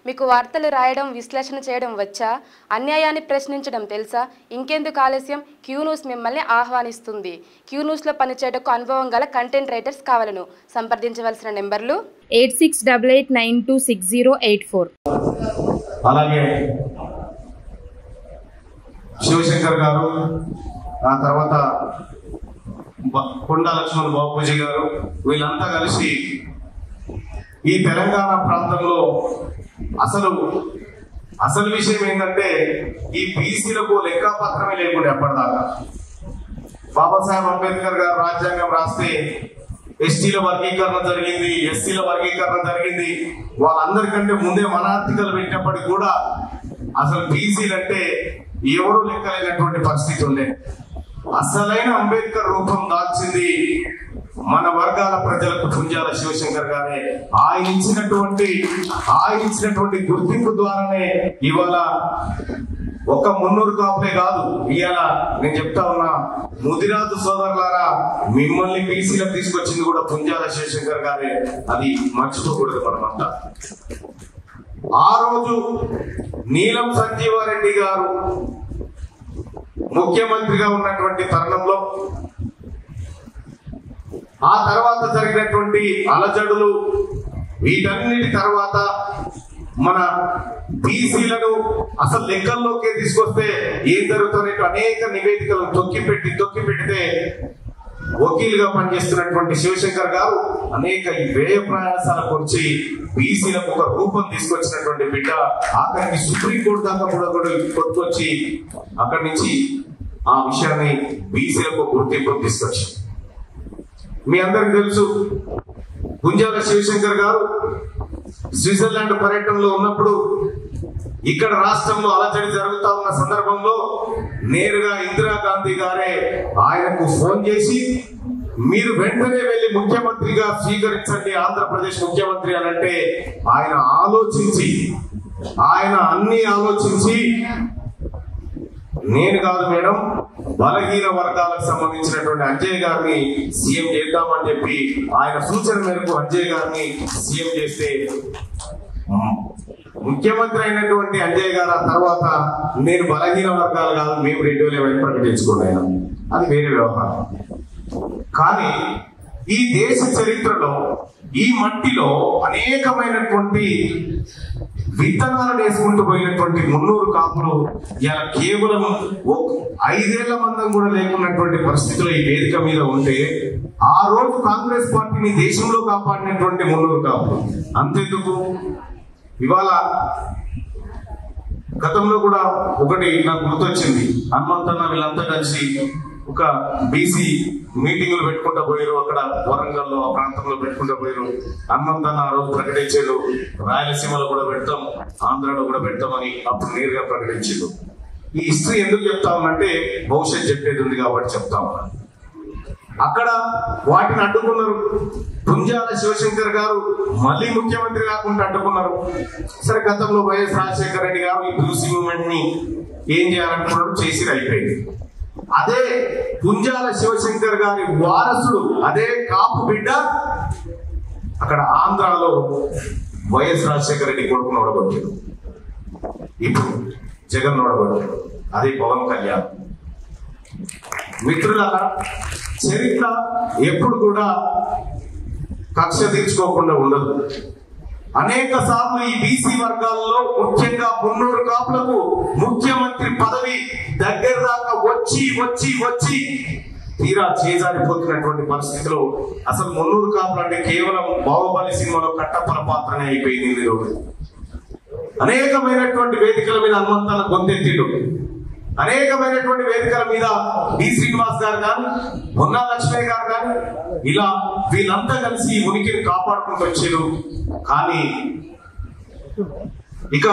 మీకు వార్తలు రాయడం, విశ్లేషణ చేయడం వచ్చా? అన్యాయాన్ని ప్రశ్నించడం తెలుసా? ఇంకెందుకు ఆలస్యం? క్యూ న్యూస్ మిమ్మల్ని ఆహ్వానిస్తుంది. క్యూ న్యూస్లో పనిచేయటకు అనుభవం గల కంటెంట్ రైటర్స్ కావాలను. సంప్రదించవలసిన నెంబర్లు 8688926084. అలాగే శివశంకర్ గారు, ఆ తర్వాత కొండా లక్ష్మణ్ బాపూజీ గారు, వీళ్ళంతా కలిసి ఈ తెలంగాణ ప్రాంతంలో అసలు విషయం ఏంటంటే ఈ బీసీలకు లెక్కాపత్రమే లేకుండా ఎప్పటిదాకా. బాబాసాహెబ్ అంబేద్కర్ గారు రాజ్యాంగం రాస్తే ఎస్టీల వర్గీకరణ జరిగింది, ఎస్సీల వర్గీకరణ జరిగింది. వాళ్ళందరికంటే ముందే మన ఆర్టికల్ పెట్టినప్పటికీ కూడా అసలు బీసీలు అంటే ఎవరూ లెక్కలేనటువంటి పరిస్థితి ఉండే. అసలైన అంబేద్కర్ రూపం దాల్చింది మన వర్గాల ప్రజలకు పుంజాల శివశంకర్ గారే. ఆయన ఇచ్చినటువంటి గుర్తింపు ద్వారానే ఇవాళ ఒక్క మున్నూరు కాపులే కాదు, ఇవాళ నేను చెప్తా ఉన్నా ముదిరాజు సోదరులారా, మిమ్మల్ని బీసీలకు తీసుకొచ్చింది కూడా పుంజాల శివశంకర్ గారే. అది మర్చిపోకూడదు మనమంతా. ఆ రోజు నీలం సంజీవారెడ్డి గారు ముఖ్యమంత్రిగా ఉన్నటువంటి తరుణంలో, ఆ తర్వాత జరిగినటువంటి అలజడులు, వీటన్నిటి తర్వాత మన బీసీలను అసలు లెక్కల్లోకి తీసుకొస్తే ఏం జరుగుతుందంటే అనేక నివేదికలను తొక్కి పెడితే వకీలుగా పనిచేస్తున్నటువంటి శివశంకర్ గారు అనేక వ్యయ ప్రయాసాలకు వచ్చి బీసీలకు ఒక రూపం తీసుకొచ్చినటువంటి బిడ్డ. ఆఖరికి సుప్రీంకోర్టు దాకా కూడా కొట్టుకొచ్చి అక్కడి నుంచి ఆ విషయాన్ని బీసీలకు గుర్తింపు తీసుకొచ్చి, మీ అందరికి తెలుసు పుంజాల శివశంకర్ గారు స్విట్జర్లాండ్ పర్యటనలో ఉన్నప్పుడు ఇక్కడ రాష్ట్రంలో అలజడి జరుగుతా ఉన్న సందర్భంలో నేరుగా ఇందిరాగాంధీ గారే ఆయనకు ఫోన్ చేసి మీరు వెంటనే వెళ్లి ముఖ్యమంత్రిగా స్వీకరించండి ఆంధ్రప్రదేశ్ ముఖ్యమంత్రి అని అంటే ఆయన అన్ని ఆలోచించి నేను కాదు మేడం, బలహీన వర్గాలకు సంబంధించినటువంటి అంజయ్ గారిని సీఎం చేద్దామని చెప్పి ఆయన సూచన మేరకు అంజయ్ గారిని సీఎం చేస్తే ముఖ్యమంత్రి అయినటువంటి అంజయ్ గారు ఆ తర్వాత నేను బలహీన వర్గాలు కాదు, మేము 2011 ప్రకటించుకున్నాను, అది వేరే వ్యవహారం. కానీ ఈ దేశ చరిత్రలో ఈ మట్టిలో అనేకమైనటువంటి విత్తనాలు వేసుకుంటూ పోయినటువంటి మున్నూరు కాపులు ఇలా కేవలం 5 ఏళ్ల మందం కూడా లేకున్నటువంటి పరిస్థితిలో ఈ వేదిక మీద ఉంటే, ఆ రోజు కాంగ్రెస్ పార్టీని దేశంలో కాపాడినటువంటి మున్నూరు కాపులు అంతెందుకు, ఇవాళ గతంలో కూడా ఒకటి నాకు గుర్తొచ్చింది. హనుమంతన్న వీళ్ళంతా కలిసి ఒక బీసీ మీటింగులు పెట్టుకుంటూ పోయారు. అక్కడ వరంగల్లో ఆ ప్రాంతంలో పెట్టుకుంటూ పోయారు. హనుమంతన్న ఆ రోజు ప్రకటించాడు, రాయలసీమలో కూడా పెడతాం, ఆంధ్రాలో కూడా పెడతామని అప్పుడు నేరుగా ప్రకటించాడు. ఈ హిస్టరీ ఎందుకు చెప్తా ఉన్నంటే భవిష్యత్ చెప్పేది ఉంది కాబట్టి చెప్తా ఉన్నా. అక్కడ వాటిని అడ్డుకున్నారు. పుంజాల శివశంకర్ గారు మళ్ళీ ముఖ్యమంత్రి కాకుండా అడ్డుకున్నారు. సరే, గతంలో వైఎస్ రాజశేఖర రెడ్డి గారు ఈ బీసీ మూవ్మెంట్ ని ఏం చేయాలనుకున్నాడు, చేసి అయిపోయింది. అదే పుంజాల శివశంకర్ గారి వారసుడు, అదే కాపు బిడ్డ అక్కడ ఆంధ్రాలో వైఎస్ రాజశేఖర రెడ్డి కొడుకును ఓడగొట్టాడు. ఇప్పుడు జగన్ ఓడగొట్టాడు, అదే పవన్ కళ్యాణ్. మిత్రులారా, చరిత్ర ఎప్పుడు కూడా కక్ష తీర్చుకోకుండా ఉండదు. అనేక సార్లు ఈ బీసీ వర్గాల్లో ముఖ్యంగా మున్నూరు కాపులకు ముఖ్యమంత్రి పదవి దగ్గర దాకా వచ్చి తీరా చేజారిపోతున్నటువంటి పరిస్థితిలో అసలు మున్నూరు కాపులు అంటే కేవలం బాహుబలి సినిమాలో కట్టప్పల పాత్రనే అయిపోయింది. అనేకమైనటువంటి వేదికల మీద హనుమంతన్న గొంతెత్తిడు. అనేకమైనటువంటి వేదికల మీద డి శ్రీనివాస్ గారు కానీ, పొన్నా లక్ష్మయ్య గారు కానీ, ఇలా వీళ్ళంతా కలిసి ఉనికిని కాపాడుకుంటూ వచ్చారు. కానీ ఇక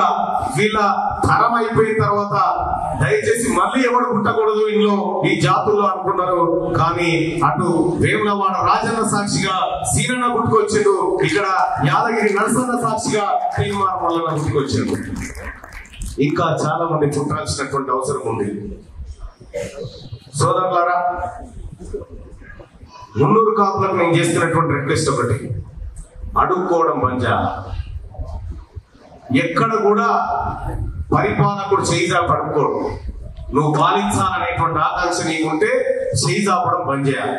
వీళ్ళ తరం అయిపోయిన తర్వాత దయచేసి మళ్ళీ ఎవరు పుట్టకూడదు ఇందులో ఈ జాతుల్లో అనుకున్నారు. కానీ అటు వేములవాడ రాజన్న సాక్షిగా సీనన్న పుట్టుకొచ్చాడు, ఇక్కడ యాదగిరి నరసన్న సాక్షిగా తీర్మార్ మల్లన్న పుట్టుకొచ్చాడు. ఇంకా చాలా మంది పుట్టాల్సినటువంటి అవసరం ఉంది. సోదరులారా, మున్నూరు కాపులకు నేను చేస్తున్నటువంటి రిక్వెస్ట్ ఒకటి, అడుక్కోవడం బంజా. ఎక్కడ కూడా పరిపాలకుడు చేయిజా పడుకోడు. నువ్వు పాలించాలనేటువంటి ఆకాంక్ష నీకుంటే చేయిజాపడం బంద్ చేయాలి.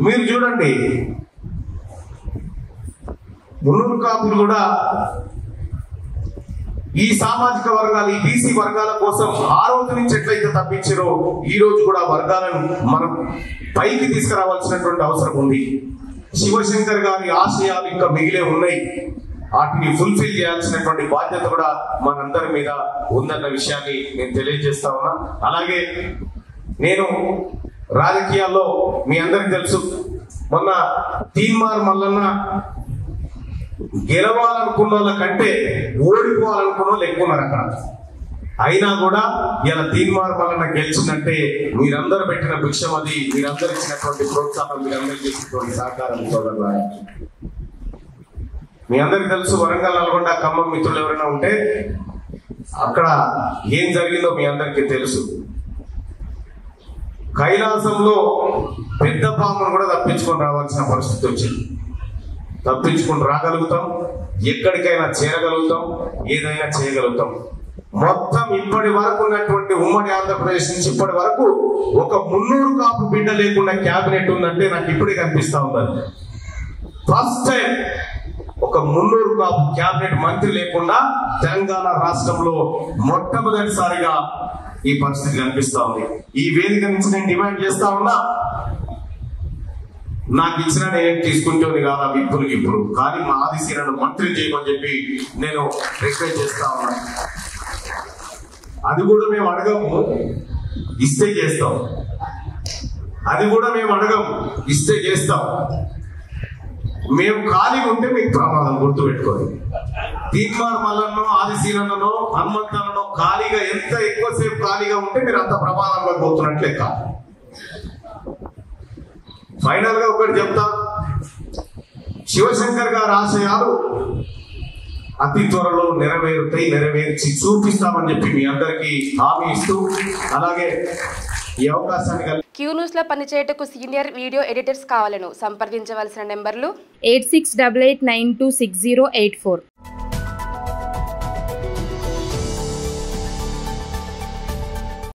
మీరు చూడండి, మున్నూరు కాపులు కూడా ఈ సామాజిక వర్గాలు, ఈ బీసీ వర్గాల కోసం ఆ రోజు నుంచి ఎట్లయితే తప్పించారో ఈ రోజు కూడా వర్గాలను మనం పైకి తీసుకురావాల్సినటువంటి అవసరం ఉంది. శివశంకర్ గారి ఆశయాలు ఇంకా మిగిలే ఉన్నాయి. వాటిని ఫుల్ఫిల్ చేయాల్సినటువంటి బాధ్యత కూడా మనందరి మీద ఉందన్న విషయాన్ని నేను తెలియజేస్తా ఉన్నా. అలాగే నేను రాజకీయాల్లో మీ అందరికి తెలుసు, మొన్న తీన్మార్ మల్లన్న గెలవాలనుకున్న వాళ్ళ కంటే ఓడిపోవాలనుకున్న వాళ్ళు ఎక్కువ ఉన్నారు అక్కడ. అయినా కూడా ఇలా తీన్మార్ మల్లన్న గెలిచిందంటే మీరందరూ పెట్టిన భిక్షం, అది మీరందరూ ఇచ్చినటువంటి ప్రోత్సాహం, మీరందరూ చేసినటువంటి సహకారం. మీ అందరికి తెలుసు, వరంగల్, నల్గొండ, ఖమ్మం మిత్రులు ఎవరైనా ఉంటే అక్కడ ఏం జరిగిందో మీ అందరికీ తెలుసు. కైలాసంలో పెద్ద పామును కూడా తప్పించుకొని రావాల్సిన పరిస్థితి వచ్చింది. తప్పించుకొని రాగలుగుతాం, ఎక్కడికైనా చేరగలుగుతాం, ఏదైనా చేయగలుగుతాం. మొత్తం ఇప్పటి వరకు ఉన్నటువంటి ఉమ్మడి ఆంధ్రప్రదేశ్ నుంచి ఇప్పటి వరకు ఒక 300 కాపు బిడ్డ లేకుండా క్యాబినెట్ ఉందంటే నాకు ఇప్పుడే కనిపిస్తా ఉంది. ఫస్ట్ టైం ఒక 300 కాపు క్యాబినెట్ మంత్రి లేకుండా తెలంగాణ రాష్ట్రంలో మొట్టమొదటిసారిగా ఈ పరిస్థితి కనిపిస్తా ఉంది. ఈ వేదిక నుంచి నేను డిమాండ్ చేస్తా ఉన్నా, నాకు ఇచ్చిన నేను తీసుకుంటేది కాదా విప్పులకి ఇప్పుడు, కానీ మా ఆదిశీలను మంత్రి చేయమని చెప్పి నేను రిక్వెస్ట్ చేస్తా ఉన్నా. అది కూడా మేము అడగము, ఇస్తే చేస్తాం. అది కూడా మేము అడగము, ఇస్తే చేస్తాం. మేము ఖాళీగా ఉంటే మీకు ప్రమాదం, గుర్తుపెట్టుకోండి. తీన్మార్ మల్లన్నో, ఆదిశీలన్నో, హనుమంతన్నో ఖాళీగా ఎంత ఎక్కువసేపు ఖాళీగా ఉంటే మీరు అంత ప్రమాదంలో పోతున్నట్టు లెక్క. ఫైనల్ గా ఒకటి చెప్తా, శివశంకర్ గారి ఆశయాలు అతి త్వరలో నెరవేర్చి చూపిస్తామని చెప్పి మీ అందరికీ హామీ ఇస్తూ, అలాగే ఈ అవకాశాన్ని క్యూ న్యూస్ లో పనిచేయటకు సీనియర్ వీడియో ఎడిటర్స్ కావాలను సంప్రదించవలసిన నెంబర్లు 8688926084.